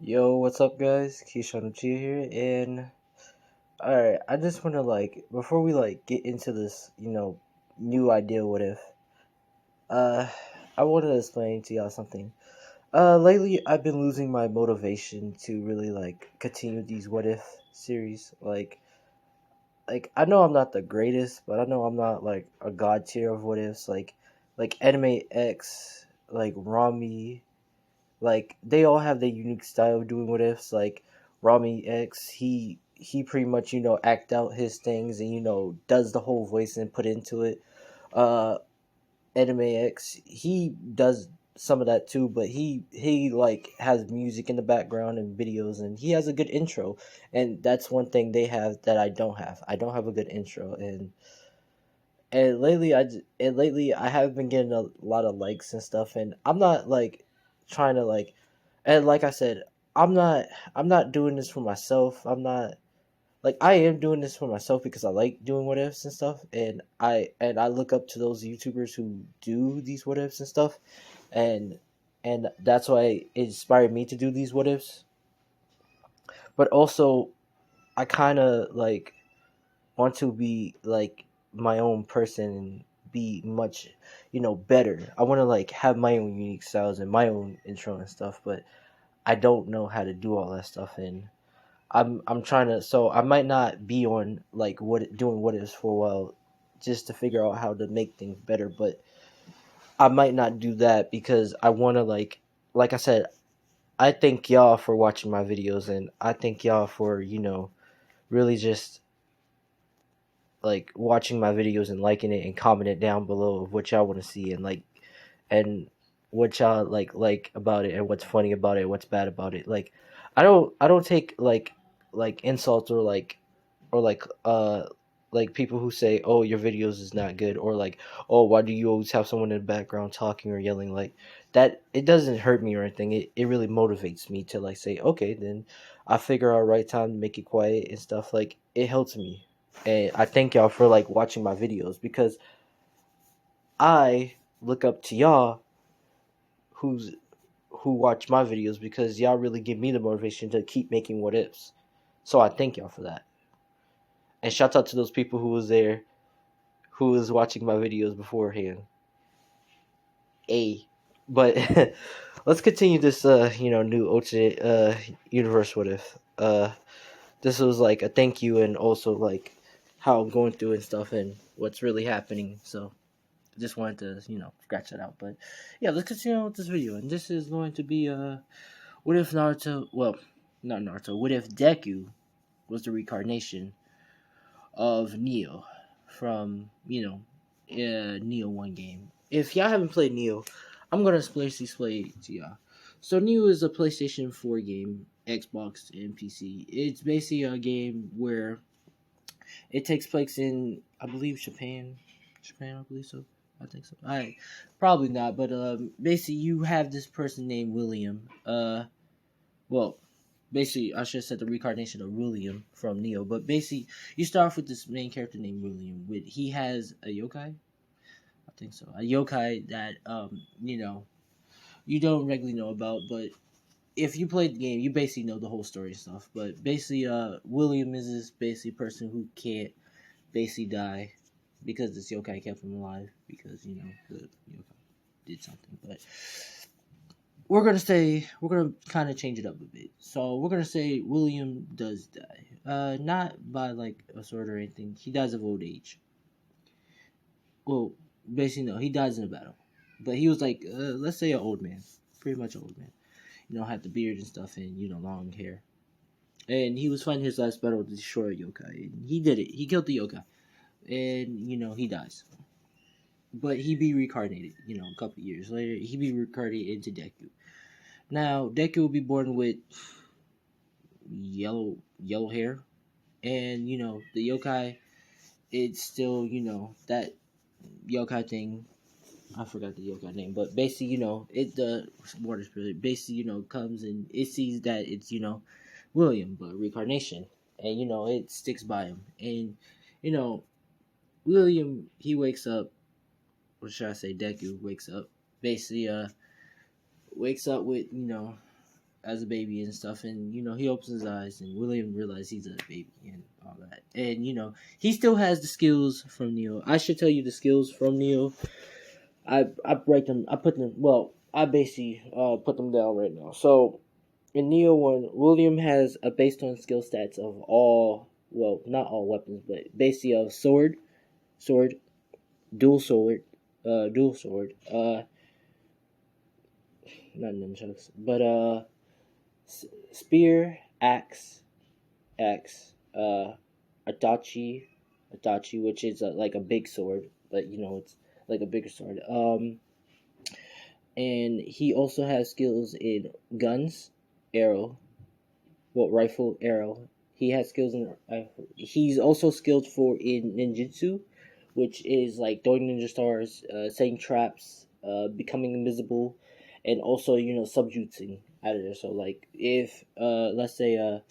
Yo, what's up, guys? Keyshawn Chia here, and alright, I just want to before we get into this, new idea. What if? Uh, I wanted to explain to y'all something. Lately I've been losing my motivation to really continue these what if series. I know I'm not the greatest, but I know I'm not like a god tier of what ifs. Like Anime X, like Rami, they all have their unique style of doing what ifs. Like Rami X, he pretty much act out his things and does the whole voice and put into it. Uh, Anime X, he does some of that too, but he has music in the background and videos, and he has a good intro. And that's one thing they have that I don't have. I don't have a good intro, and lately I have been getting a lot of likes and stuff, and I'm not trying to and like I said, I'm not I'm not doing this for myself. I'm not I am doing this for myself because I like doing what ifs and stuff, and I look up to those YouTubers who do these what ifs and stuff, and that's why it inspired me to do these what ifs. But also, I kind of want to be my own person and be much better. I want to have my own unique styles and my own intro and stuff, but I don't know how to do all that stuff, and I'm trying to. So I might not be on what doing what is for a while, just to figure out how to make things better. But I might not do that because I want to like I said. I thank y'all for watching my videos, and I thank y'all for really just watching my videos and liking it and commenting down below of what y'all want to see, and what y'all like about it, and what's funny about it, what's bad about it. I don't take insults or like people who say, oh, your videos is not good, or oh, why do you always have someone in the background talking or yelling like that. It doesn't hurt me or anything. It really motivates me to say, okay, then I figure out right time to make it quiet and stuff. It helps me, and I thank y'all for watching my videos, because I look up to y'all who's who watch my videos, because y'all really give me the motivation to keep making what ifs. So I thank y'all for that. And shout out to those people who was there, who was watching my videos beforehand. A, but let's continue this new alternate universe what if. This was a thank you, and also how I'm going through and stuff and what's really happening. So just wanted to scratch that out. But yeah, let's continue with this video, and this is going to be what if Naruto, well, not Naruto, what if Deku was the recarnation of Neo from Neo 1 game. If y'all haven't played Neo, I'm gonna explain to y'all. So Neo is a PlayStation 4 game, Xbox and PC. It's basically a game where it takes place in, I believe, Japan. I believe so. I think so. I probably not, but basically you have this person named William. Well, basically I should have said the reincarnation of William from Neo, but basically you start off with this main character named William. He has a yokai. I think so. A yokai that you don't regularly know about, but if you played the game, you basically know the whole story and stuff. But basically, William is this basically person who can't basically die because this yokai kept him alive, because the yokai did something. But we're gonna kind of change it up a bit. So we're gonna say William does die. Not by a sword or anything. He dies of old age. Well, basically no, he dies in a battle. But he was let's say an old man, pretty much an old man. Had the beard and stuff, and long hair. And he was fighting his last battle to destroy a yokai, and he did it. He killed the yokai, and he dies. But he be reincarnated. A couple years later, he be reincarnated into Deku. Now Deku will be born with yellow hair, and the yokai. It's still that yokai thing. I forgot the yokai name, but basically it the water spirit basically comes and it sees that it's William, but reincarnation, and it sticks by him, and William, he wakes up. What should I say? Deku wakes up. Basically, wakes up with as a baby and stuff, and he opens his eyes, and William realizes he's a baby and all that, and he still has the skills from Neo. I should tell you the skills from Neo. I break them. I put them. Well, I basically put them down right now. So in Neo 1, William has a based on skill stats of all. Well, not all weapons, but basically of sword, dual sword, not nunchucks, but spear, axe, Adachi, which is like a big sword, but it's like a bigger sword. And he also has skills in guns, arrow, rifle, arrow. He has skills in. He's also skilled in ninjutsu, which is like throwing ninja stars, setting traps, becoming invisible, and also subjugating out of there. So like if let's say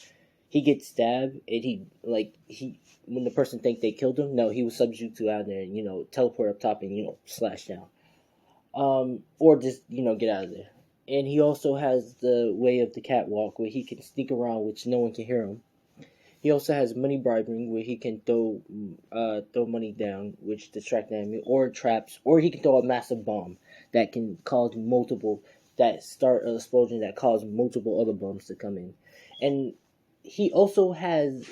he gets stabbed and he when the person think they killed him, no, he was subject to out there and teleport up top and slash down, or just get out of there. And he also has the way of the catwalk where he can sneak around, which no one can hear him. He also has money bribing where he can throw money down, which distract the enemy, or traps, or he can throw a massive bomb that can cause start an explosion that cause multiple other bombs to come in. And he also learns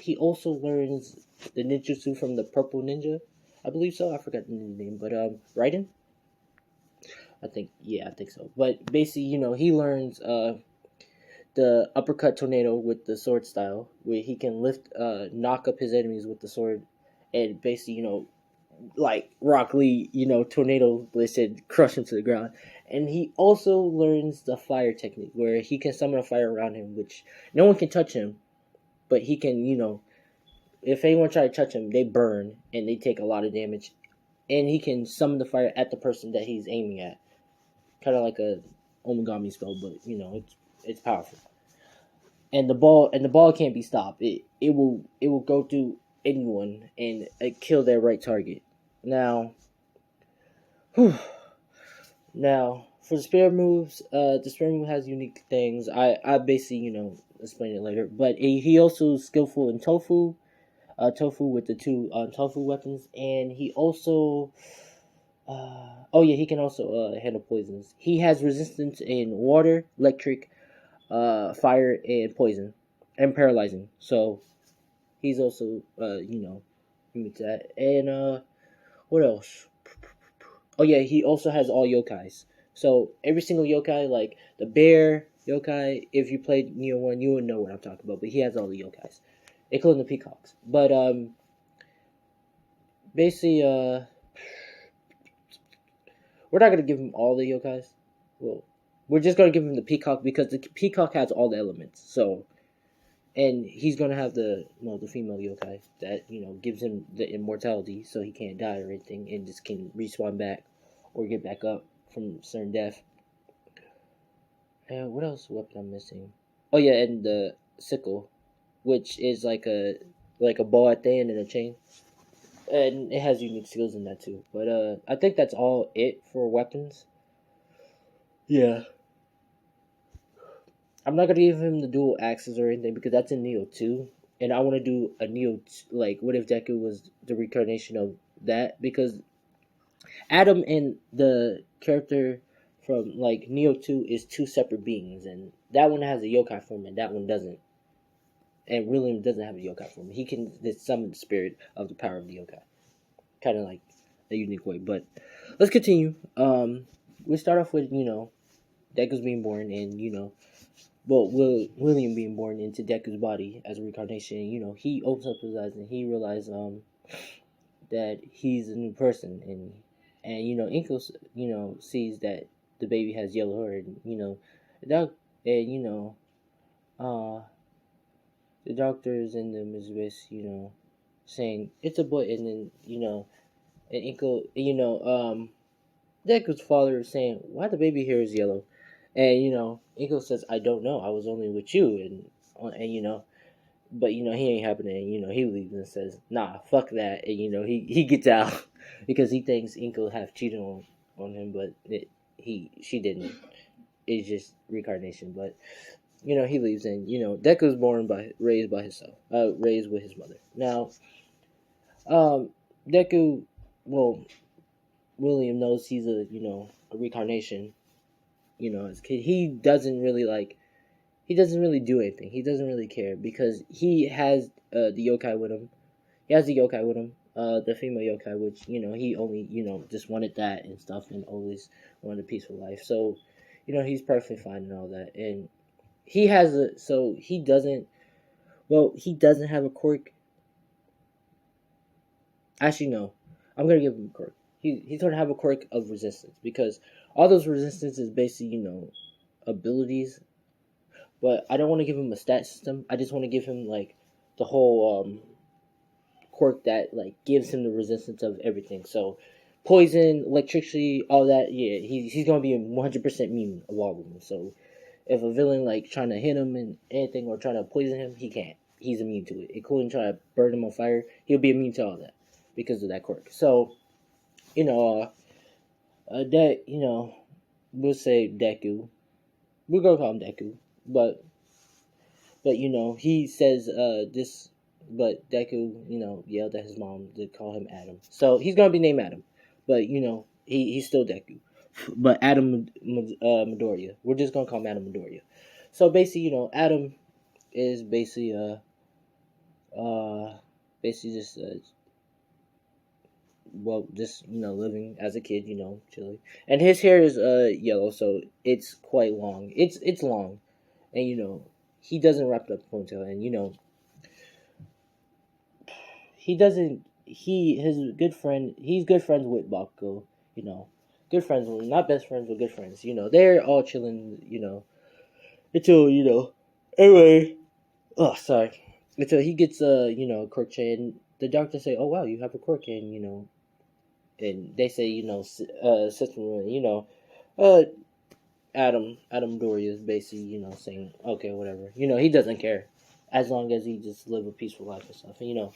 the ninjutsu from the purple ninja, I believe so. I forgot the name, but Raiden. I think so. But basically, he learns the uppercut tornado with the sword style, where he can knock up his enemies with the sword, and basically, like Rock Lee, tornado, they said, crush him to the ground. And he also learns the fire technique, where he can summon a fire around him, which no one can touch him, but he can, if anyone try to touch him, they burn and they take a lot of damage. And he can summon the fire at the person that he's aiming at, kind of like a Omigami spell, but it's powerful. And the ball can't be stopped. It will go through anyone and kill their right target. Now for the spear moves, the spear move has unique things. I basically explain it later. But he also is skillful in tofu with the two tofu weapons, and he also he can also handle poisons. He has resistance in water, electric, fire, and poison, and paralyzing. So he's also immune to that. And what else? Oh yeah, he also has all yokais. So every single yokai, like the bear yokai, if you played Neo 1, you would know what I'm talking about. But he has all the yokais, including the peacocks. But basically, we're not gonna give him all the yokais. Well, we're just gonna give him the peacock because the peacock has all the elements. So, and he's gonna have the female yokai that gives him the immortality, so he can't die or anything, and just can respawn back or get back up from certain death. And what else weapon I'm missing? Oh yeah, and the sickle, which is like a ball at the end and a chain. And it has unique skills in that too. But I think that's all it for weapons. Yeah. I'm not gonna give him the dual axes or anything because that's in Neo 2. And I want to do a Neo, like, what if Deku was the recarnation of that? Because Adam and the character from, like, Neo 2 is two separate beings. And that one has a yokai form and that one doesn't. And William doesn't have a yokai form. He can summon the spirit of the power of the yokai. Kind of like a unique way. But let's continue. We start off with, Deku's being born and, William being born into Deku's body as a recarnation. He opens up his eyes and he realizes that he's a new person. And Inko, sees that the baby has yellow hair. And, the doctors and the Miss saying it's a boy, and then and Inko, Deku's father is saying why the baby hair is yellow, and Inko says I don't know, I was only with you, and but he ain't happening, and he leaves and says nah, fuck that, and he gets out because he thinks Inko have cheated on him, but she didn't. It's just recarnation, but he leaves, and Deku's raised with his mother. Now, Deku, well, William knows he's a recarnation. As a kid, he doesn't really do anything. He doesn't really care because he has the yokai with him. He has the yokai with him, the female yokai, which he only just wanted that and stuff, and always wanted a peaceful life. So, he's perfectly fine and all that, and he doesn't have a quirk. Actually, no, I'm gonna give him a quirk. He's gonna have a quirk of resistance because all those resistance is basically abilities, but I don't want to give him a stat system. I just want to give him like the whole quirk that like gives him the resistance of everything. So poison, electricity, all that. Yeah, he's gonna be 100% immune of all of them. So if a villain like trying to hit him and anything or trying to poison him, he can't. He's immune to it. Including trying to burn him on fire, he'll be immune to all that because of that quirk. So that we'll say Deku. We're gonna call him Deku, but he says this. But Deku, yelled at his mom to call him Adam. So he's gonna be named Adam, but he's still Deku. But Adam Midoriya. We're just gonna call him Adam Midoriya. So basically, Adam is basically basically just just living as a kid, chilling. And his hair is yellow, so it's quite long. It's long, and he doesn't wrap it up a ponytail, and he doesn't. His good friend. He's good friends with Bakugo. Good friends, not best friends, but good friends. They're all chilling. Until Anyway, oh sorry. Until he gets a quirk, and the doctor say, "Oh wow, you have a quirk," and they say, system, Adam Doria is basically, saying, okay, whatever. He doesn't care as long as he just live a peaceful life and stuff. And,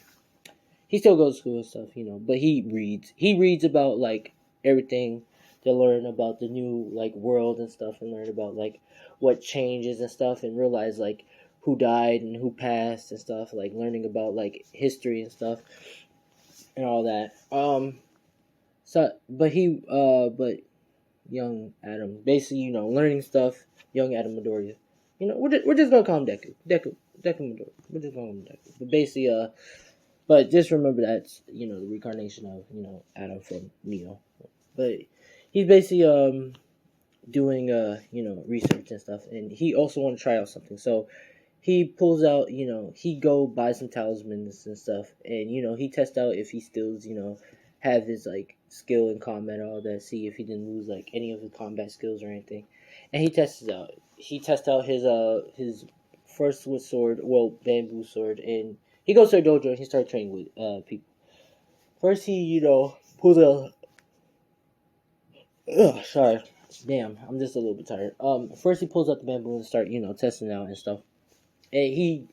he still goes to school and stuff, but he reads. He reads about, like, everything to learn about the new, like, world and stuff and learn about, like, what changes and stuff and realize, like, who died and who passed and stuff, like, learning about, like, history and stuff and all that. But young Adam, basically, learning stuff. Young Adam Midoriya, we're just gonna call him Deku Midoriya. We're just gonna call him Deku. But basically, but just remember that's the reincarnation of Adam from Neo. But he's basically doing research and stuff, and he also want to try out something. So he pulls out, he go buy some talismans and stuff, and he tests out if he still have his like skill in combat and all that, see if he didn't lose like any of his combat skills or anything. And he tests it out. He tests out his first with sword, well, bamboo sword, and he goes to a dojo and he starts training with people. First he, pulls out sorry. Damn, I'm just a little bit tired. First he pulls out the bamboo and start, testing it out and stuff. And he,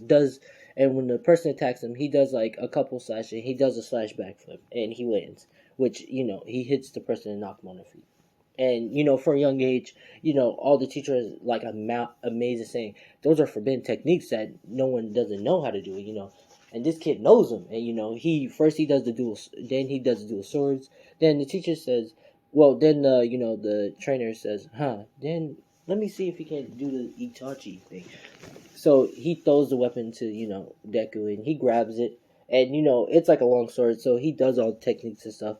does, and when the person attacks him, he does like a couple slash, and he does a slash backflip, and he lands, which, he hits the person and knocks him on their feet. And, for a young age, all the teachers like amazing saying, those are forbidden techniques that no one doesn't know how to do, and this kid knows them. And, he does the dual, then he does the dual swords. Then the teacher says, well, then, the trainer says, then let me see if he can do the Itachi thing. So he throws the weapon to, Deku, and he grabs it. And, it's like a long sword, so he does all the techniques and stuff.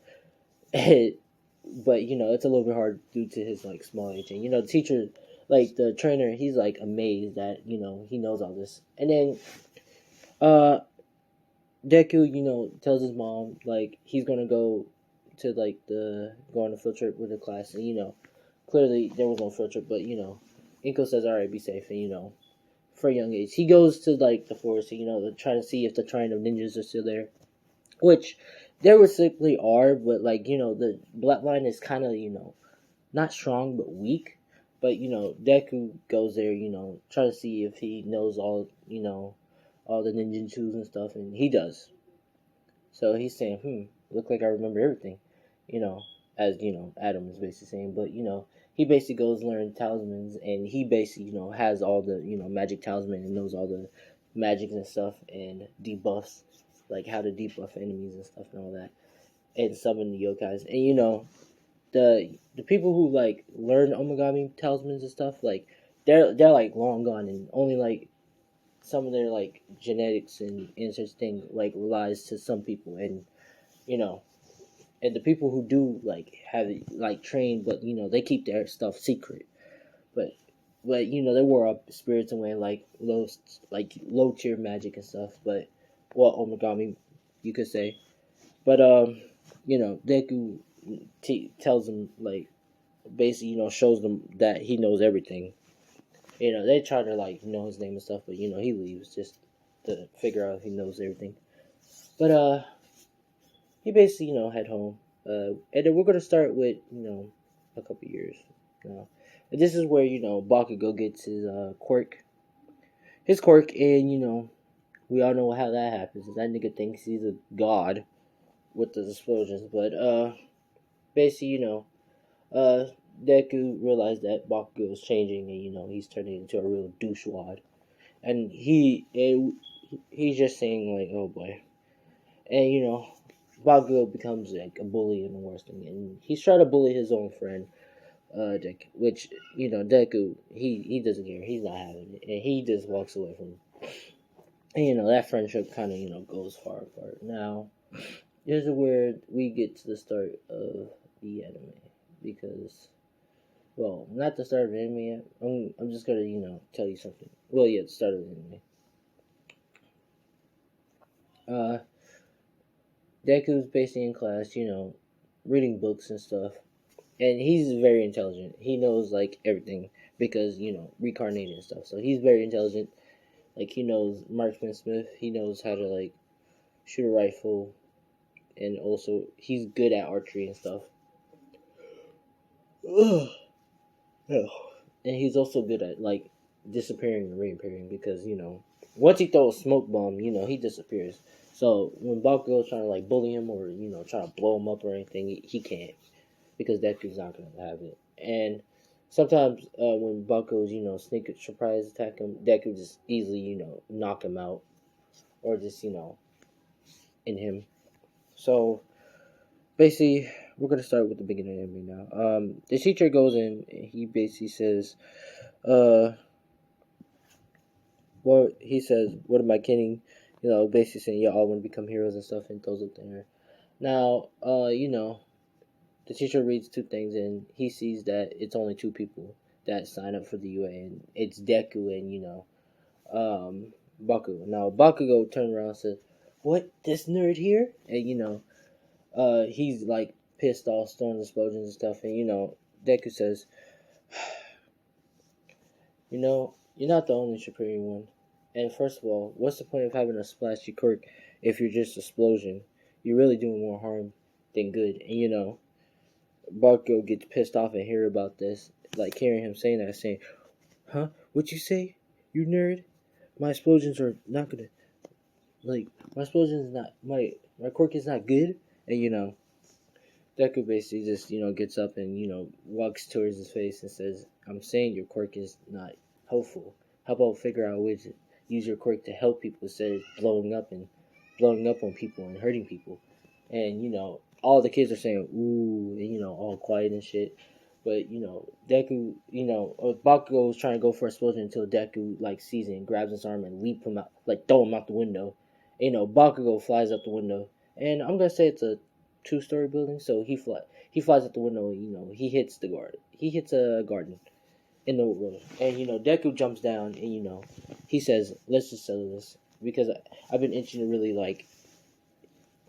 But, it's a little bit hard due to his, like, small age. And, the teacher, like, the trainer, he's, like, amazed that, he knows all this. And then, Deku, tells his mom, like, he's gonna go to, like, go on a field trip with the class. And, clearly there was no field trip, but, Inko says, alright, be safe. And, for a young age, he goes to, like, the forest, to try to see if the Tribe of Ninjas are still there. Which, there were simply are, but, like, the bloodline is kind of, not strong, but weak. But, Deku goes there, try to see if he knows all the ninjutsus and stuff, and he does. So he's saying, look like I remember everything, as, Adam is basically saying. But, he basically goes learn talismans, and he basically has all the magic talisman and knows all the magics and stuff and debuffs, like how to debuff enemies and stuff and all that, and summon the yokais. And the people who like learn Omagami talismans and stuff, like they're like long gone, and only like some of their like genetics and such thing like relies to some people. And you know and the people who do like have it like trained, but they keep their stuff secret. But they wore up spirits and way low tier magic and stuff. But well, Omagami, you could say. But Deku tells them like basically shows them that he knows everything. They try to like know his name and stuff, but he leaves just to figure out if he knows everything. But he basically head home. And then we're gonna start with a couple years. And this is where Bakugo gets his quirk. His quirk, and we all know how that happens. That nigga thinks he's a god with the explosions, but basically Deku realized that Bakugo is changing, and he's turning into a real douchewad, and he's just saying like, oh boy, and Bakugo becomes like a bully and the worst thing, and he's trying to bully his own friend, Deku, which Deku he doesn't care, he's not having it, and he just walks away from him. And that friendship kind of goes far apart. Now, here's where we get to the start of the anime, because. Well, not the start of the anime yet. I'm just gonna, tell you something. Well, yeah, the start of the anime. Deku's basically in class, reading books and stuff. And he's very intelligent. He knows, like, everything. Because, recarnated and stuff. So he's very intelligent. Like, he knows marksmanship. He knows how to, like, shoot a rifle. And also, he's good at archery and stuff. Ugh. Yeah. And he's also good at like disappearing and reappearing, because once he throws a smoke bomb, he disappears. So when Bakugo's trying to like bully him or try to blow him up or anything, he can't, because Deku's not gonna have it. And sometimes when Bakugo's sneak surprise attack him, Deku just easily knock him out, or just in him. So basically, we're gonna start with the beginning of me now. The teacher goes in, and he basically says, what he says, what am I kidding? Basically saying y'all all want to become heroes and stuff, and throws up there. Now, the teacher reads two things, and he sees that it's only two people that sign up for the UA, and it's Deku and Bakugo. Now, Bakugo turned around and said, "What? This nerd here?" And he's like pissed off, throwing explosions and stuff, and Deku says, you're not the only superior one. And first of all, what's the point of having a splashy quirk if you're just an explosion? You're really doing more harm than good. And Bakugo gets pissed off and hear about this, like hearing him saying that, saying, "Huh? What'd you say? You nerd? My explosions are not gonna my explosions not my quirk is not good." And Deku basically just, gets up and, walks towards his face and says, "I'm saying your quirk is not helpful. How about figure out ways to use your quirk to help people instead of blowing up on people and hurting people?" And, all the kids are saying, "Ooh," and, all quiet and shit. But, Deku, Bakugo was trying to go for a explosion until Deku, like, sees it and grabs his arm and leap him out, like, throw him out the window. Bakugo flies out the window. And I'm gonna say it's a 2-story building, so he flies out the window. He hits the guard. He hits a garden in the road, and Deku jumps down, and he says, "Let's just settle this, because I've been itching to really like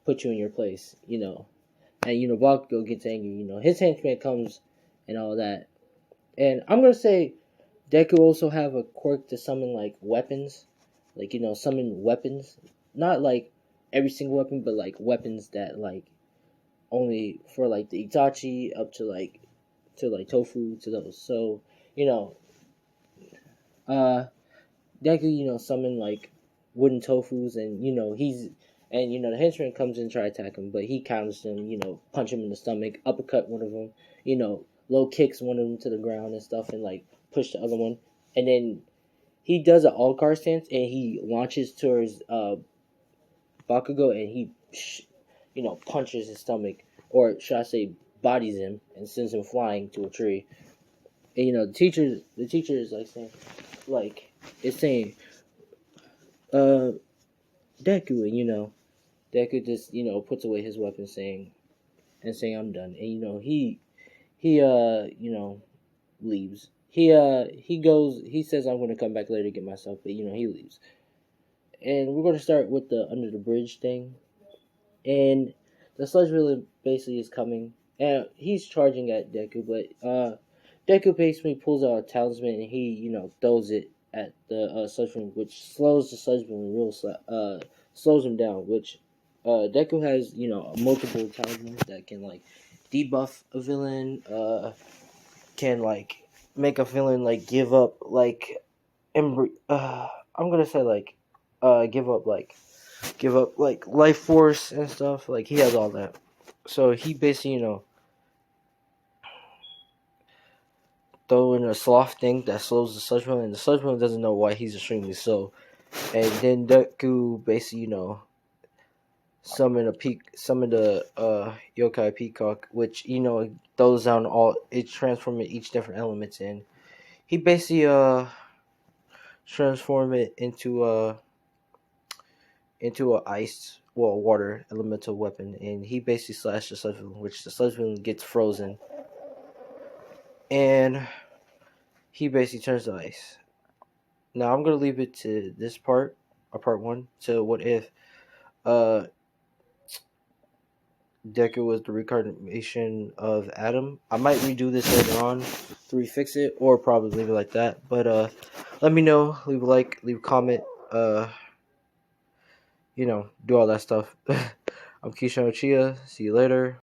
put you in your place." And Bakugo gets angry. His henchman comes and all that, and I'm gonna say Deku also have a quirk to summon like weapons, like summon weapons, not like every single weapon, but like weapons that like only for like the Itachi up to like Tofu, to those. So Deku summon like wooden Tofus, and the henchman comes in and try to attack him, but he counters him. Punch him in the stomach, uppercut one of them. low kicks one of them to the ground and stuff, and like push the other one, and then he does an all card stance and he launches towards Bakugo and he punches his stomach, or should I say bodies him, and sends him flying to a tree. And the teacher is like saying, like, it's saying, uh Deku, and Deku just puts away his weapon, saying I'm done. And he leaves. He goes. He says, I'm going to come back later to get myself, but he leaves. And we're going to start with the under the bridge thing. And the sludge villain basically is coming, and he's charging at Deku, but Deku basically pulls out a talisman and he throws it at the sludge villain, which slows the sludge villain slows him down. Which Deku has multiple talismans that can like debuff a villain, can like make a villain like give up like I'm gonna say like give up like life force and stuff. Like he has all that. So he basically throw in a sloth thing that slows the sludge villain, and the sludge villain doesn't know why he's extremely slow. And then Deku basically summon the yokai peacock, which throws down it transforms each different elements, and he basically transform it into a water elemental weapon, and he basically slashed the sludge villain, which the sludge villain gets frozen, and he basically turns to ice. Now I'm gonna leave it to this part one, to what if Deku was the recarnation of Adam. I might redo this later on to refix it, or probably leave it like that. But let me know. Leave a like, leave a comment. Do all that stuff. I'm Keisha Ochia. See you later.